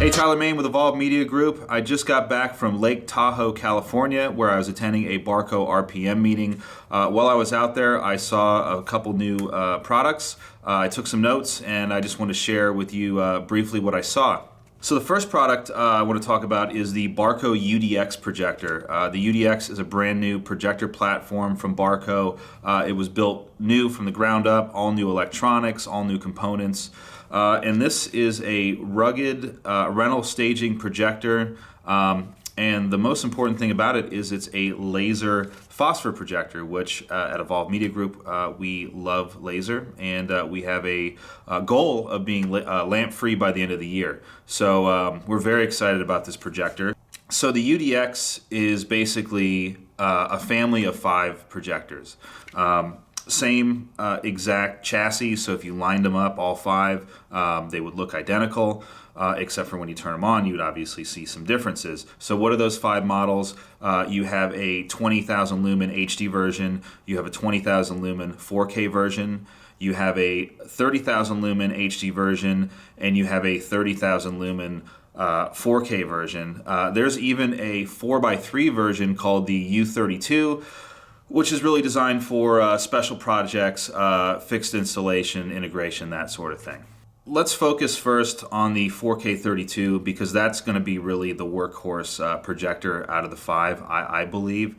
Hey, Tyler Main with Evolve Media Group. I just got back from Lake Tahoe, California, where I was attending a Barco RPM meeting. While I was out there, I saw a couple new products. I took some notes, and I just want to share with you briefly what I saw. So the first product I want to talk about is the Barco UDX projector. The UDX is a brand new projector platform from Barco. It was built new from the ground up, all new electronics, all new components. And this is a rugged rental staging projector. And the most important thing about it is it's a laser phosphor projector, which at Evolve Media Group, we love laser, and we have a goal of being lamp-free by the end of the year. So we're very excited about this projector. So the UDX is basically a family of 5 projectors. Same exact chassis, so if you lined them up, all 5, they would look identical, except for when you turn them on, you would obviously see some differences. So what are those 5 models? You have a 20,000 lumen HD version, you have a 20,000 lumen 4K version, you have a 30,000 lumen HD version, and you have a 30,000 lumen 4K version. There's even a 4x3 version called the U32, which is really designed for special projects, fixed installation, integration, that sort of thing. Let's focus first on the 4K 32 because that's going to be really the workhorse projector out of the 5, I believe.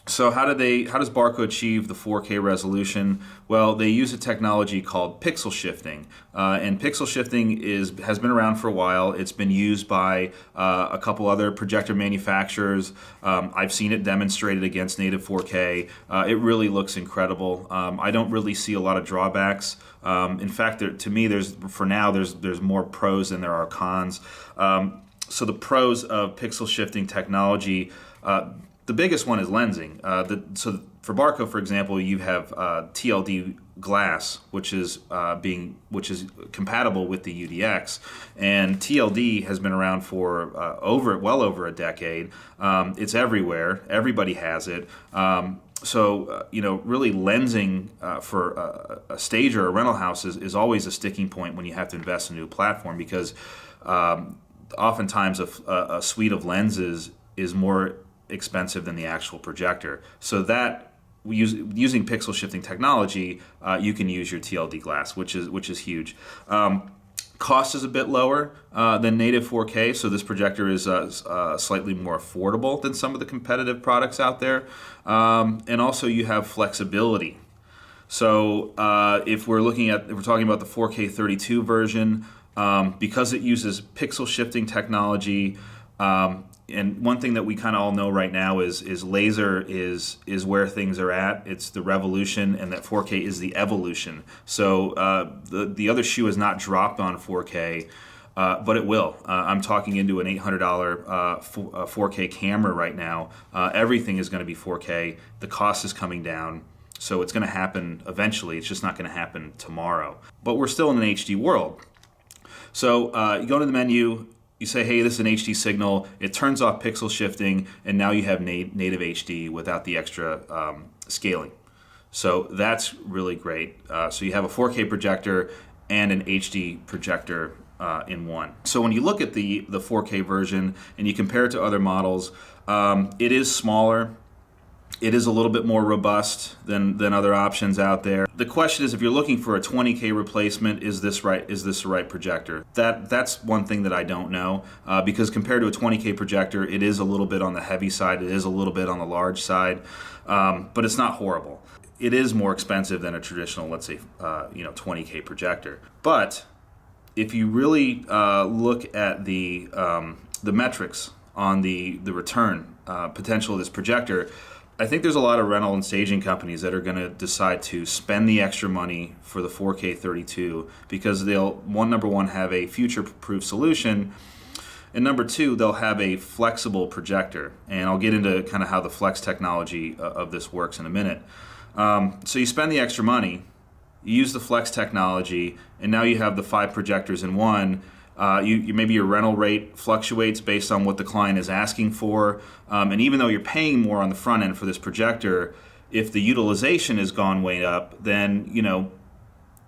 So how does Barco achieve the 4K resolution? Well, they use a technology called pixel shifting, and pixel shifting has been around for a while. It's been used by a couple other projector manufacturers. I've seen it demonstrated against native 4K. It really looks incredible. I don't really see a lot of drawbacks. In fact, to me, there's more pros than there are cons. So the pros of pixel shifting technology. The biggest one is lensing. So for Barco, for example, you have TLD glass, which is compatible with the UDX, and TLD has been around for well over a decade. It's everywhere. Everybody has it. So really lensing for a stage or a rental house is always a sticking point when you have to invest in a new platform because oftentimes a suite of lenses is more expensive than the actual projector. So that using pixel shifting technology, you can use your TLD glass, which is huge. Cost is a bit lower than native 4K, so this projector is slightly more affordable than some of the competitive products out there. And also you have flexibility. So if we're talking about the 4K 32 version, because it uses pixel shifting technology, and one thing that we kind of all know right now is laser is where things are at. It's the revolution, and that 4K is the evolution. So the other shoe has not dropped on 4K, but it will. I'm talking into an $800 4K camera right now. Everything is going to be 4K. The cost is coming down, so it's going to happen eventually. It's just not going to happen tomorrow. But we're still in an HD world. So you go to the menu. You say, hey, this is an HD signal. It turns off pixel shifting, and now you have native HD without the extra scaling. So that's really great. So you have a 4K projector and an HD projector in one. So when you look at the 4K version and you compare it to other models, it is smaller. It is a little bit more robust than other options out there. The question is, if you're looking for a 20K replacement, is this the right projector? That's one thing that I don't know, because compared to a 20K projector, it is a little bit on the heavy side, it is a little bit on the large side, but it's not horrible. It is more expensive than a traditional, let's say, 20K projector. But if you really look at the metrics on the return potential of this projector, I think there's a lot of rental and staging companies that are going to decide to spend the extra money for the 4K 32 because they'll, number one, have a future-proof solution, and number 2, they'll have a flexible projector. And I'll get into kind of how the flex technology of this works in a minute. So you spend the extra money, you use the flex technology, and now you have the 5 projectors in one. Maybe your rental rate fluctuates based on what the client is asking for, and even though you're paying more on the front end for this projector, if the utilization has gone way up, then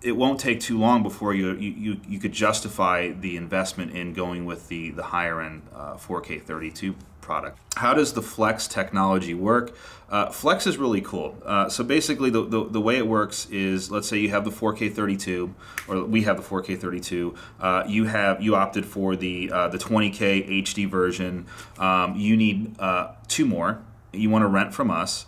it won't take too long before you could justify the investment in going with the higher end 4K 32 product. How does the Flex technology work? Flex is really cool. So basically the way it works is, let's say you have the 4K 32, or we have the 4K 32. You opted for the 20K HD version. You need 2 more. You want to rent from us.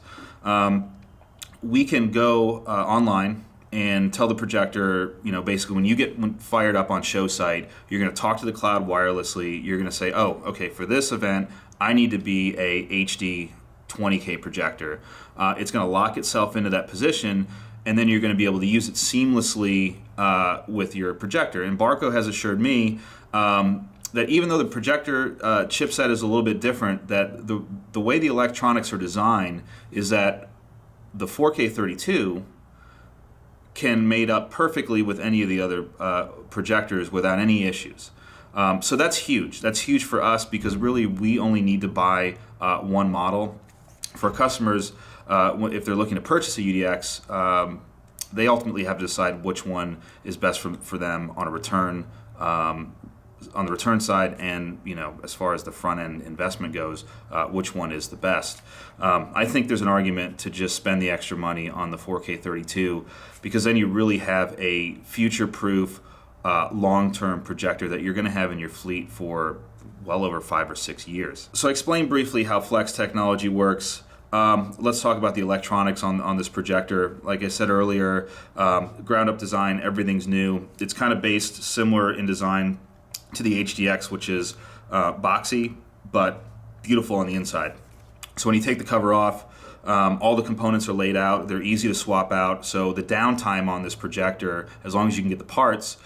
We can go online and tell the projector, basically when you get fired up on show site, you're going to talk to the cloud wirelessly. You're going to say, oh, okay, for this event, I need to be a HD 20K projector. It's going to lock itself into that position, and then you're going to be able to use it seamlessly with your projector. And Barco has assured me that even though the projector chipset is a little bit different, that the way the electronics are designed is that the 4K 32 can mate up perfectly with any of the other projectors without any issues. So that's huge. That's huge for us because really we only need to buy one model. For customers, if they're looking to purchase a UDX, they ultimately have to decide which one is best for them on a return, on the return side, and as far as the front end investment goes, which one is the best. I think there's an argument to just spend the extra money on the 4K 32 because then you really have a future-proof, long-term projector that you're going to have in your fleet for well over 5 or 6 years. So I explained briefly how Flex technology works. Let's talk about the electronics on this projector. Like I said earlier, ground-up design, everything's new. It's kind of based similar in design to the HDX, which is boxy but beautiful on the inside. So when you take the cover off, all the components are laid out. They're easy to swap out. So the downtime on this projector, as long as you can get the parts,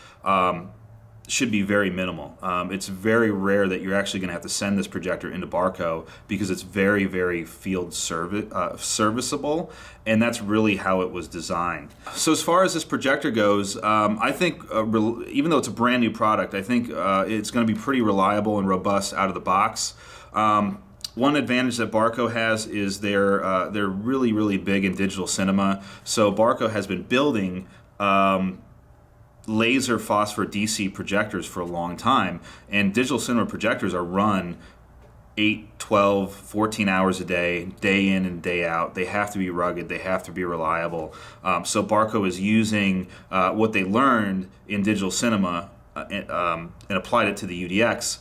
should be very minimal. It's very rare that you're actually going to have to send this projector into Barco because it's very, very field serviceable, and that's really how it was designed. So as far as this projector goes, I think even though it's a brand new product, I think it's going to be pretty reliable and robust out of the box. One advantage that Barco has is they're really, really big in digital cinema. So Barco has been building laser phosphor DC projectors for a long time, and digital cinema projectors are run 8, 12, 14 hours a day in and day out. They have to be rugged, they have to be reliable. So Barco is using what they learned in digital cinema and applied it to the UDX.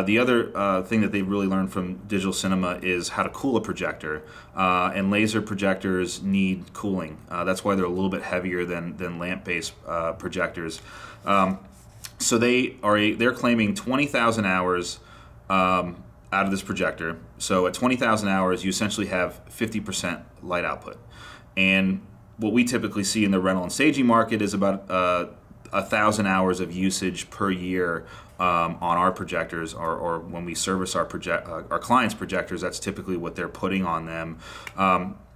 The other thing that they really learned from digital cinema is how to cool a projector, and laser projectors need cooling. That's why they're a little bit heavier than lamp-based projectors. So they're claiming 20,000 hours out of this projector. So at 20,000 hours, you essentially have 50% light output. And what we typically see in the rental and staging market is about 1,000 hours of usage per year on our projectors, or when we service our clients' projectors. That's typically what they're putting on them.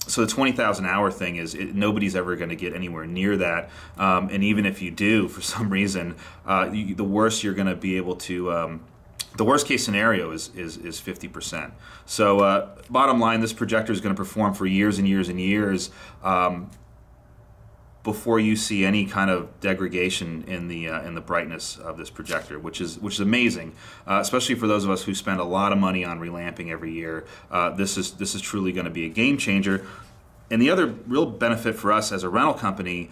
So the 20,000 hour thing is nobody's ever going to get anywhere near that. And even if you do, for some reason, the worst you're going to be able to. The worst case scenario is 50%. So bottom line, this projector is going to perform for years and years and years before you see any kind of degradation in the brightness of this projector, which is amazing, especially for those of us who spend a lot of money on relamping every year. This is truly going to be a game changer. And the other real benefit for us as a rental company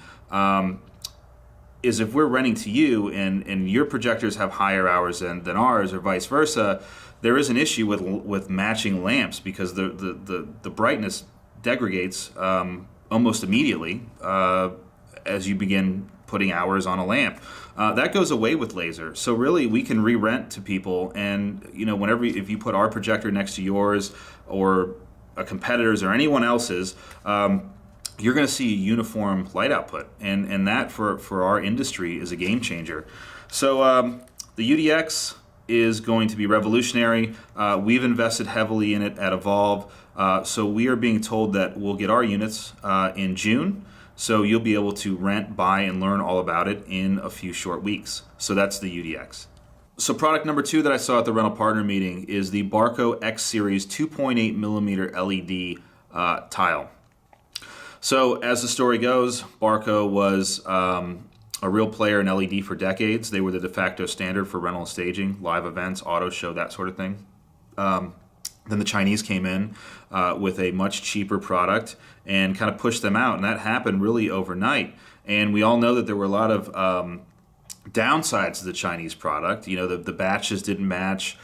is if we're renting to you and your projectors have higher hours than ours, or vice versa, there is an issue with matching lamps because the brightness degrades almost immediately as you begin putting hours on a lamp. That goes away with laser. So really, we can re-rent to people, and if you put our projector next to yours or a competitor's or anyone else's, you're going to see a uniform light output, and that for our industry is a game changer. So the UDX is going to be revolutionary. We've invested heavily in it at Evolve. So we are being told that we'll get our units in June. So you'll be able to rent, buy, and learn all about it in a few short weeks. So that's the UDX. So product number 2 that I saw at the rental partner meeting is the Barco X Series 2.8 millimeter LED tile. So as the story goes, Barco was a real player in LED for decades. They were the de facto standard for rental and staging, live events, auto show, that sort of thing. Then the Chinese came in with a much cheaper product and kind of pushed them out, and that happened really overnight. And we all know that there were a lot of downsides to the Chinese product. You know, the batches didn't match.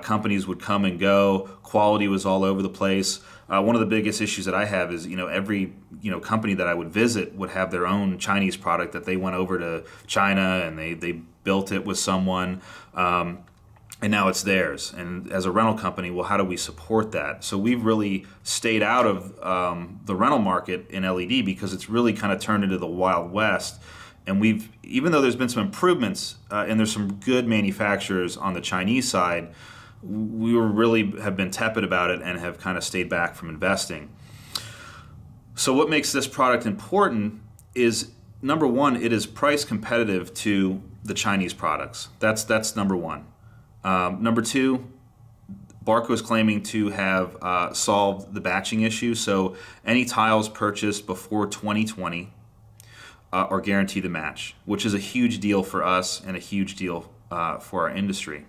Companies would come and go. Quality was all over the place. One of the biggest issues that I have is, every company that I would visit would have their own Chinese product that they went over to China and they built it with someone, and now it's theirs. And as a rental company, well, how do we support that? So we've really stayed out of the rental market in LED because it's really kind of turned into the Wild West. And even though there's been some improvements and there's some good manufacturers on the Chinese side, we really have been tepid about it and have kind of stayed back from investing. So what makes this product important is, number one, it is price competitive to the Chinese products. That's number one. Number two, Barco is claiming to have solved the batching issue, so any tiles purchased before 2020 are guaranteed to match, which is a huge deal for us and a huge deal for our industry.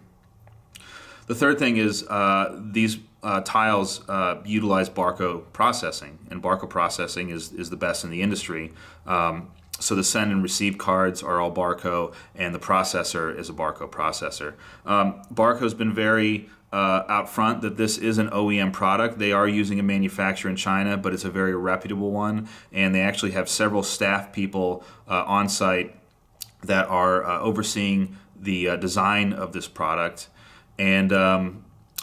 The third thing is these tiles utilize Barco processing, and Barco processing is the best in the industry. So the send and receive cards are all Barco, and the processor is a Barco processor. Barco's been very out front that this is an OEM product. They are using a manufacturer in China, but it's a very reputable one, and they actually have several staff people on site that are overseeing the design of this product. And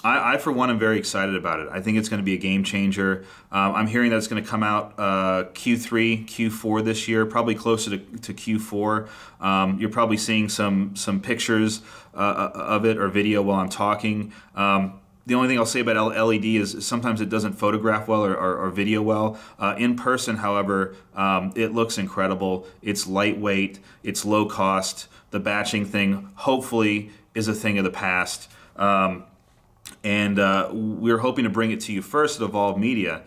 I, for one, am very excited about it. I think it's going to be a game changer. I'm hearing that it's going to come out Q3, Q4 this year, probably closer to Q4. You're probably seeing some pictures of it or video while I'm talking. The only thing I'll say about LED is sometimes it doesn't photograph well or video well. In person, however, it looks incredible. It's lightweight. It's low cost. The batching thing, hopefully, is a thing of the past. And we're hoping to bring it to you first at Evolve Media.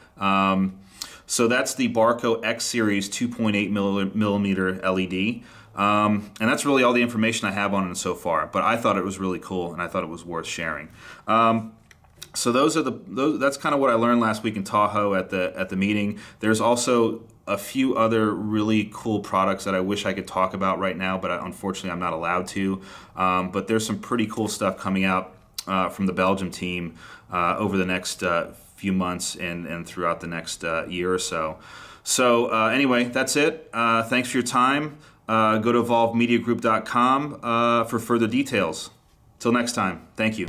So that's the Barco X Series 2.8 millimeter LED. And that's really all the information I have on it so far. But I thought it was really cool, and I thought it was worth sharing. So that's kind of what I learned last week in Tahoe at the meeting. There's also a few other really cool products that I wish I could talk about right now, but unfortunately I'm not allowed to. But there's some pretty cool stuff coming out from the Belgium team over the next few months and throughout the next year or so. So anyway, that's it. Thanks for your time. Go to evolvemediagroup.com for further details. Till next time, thank you.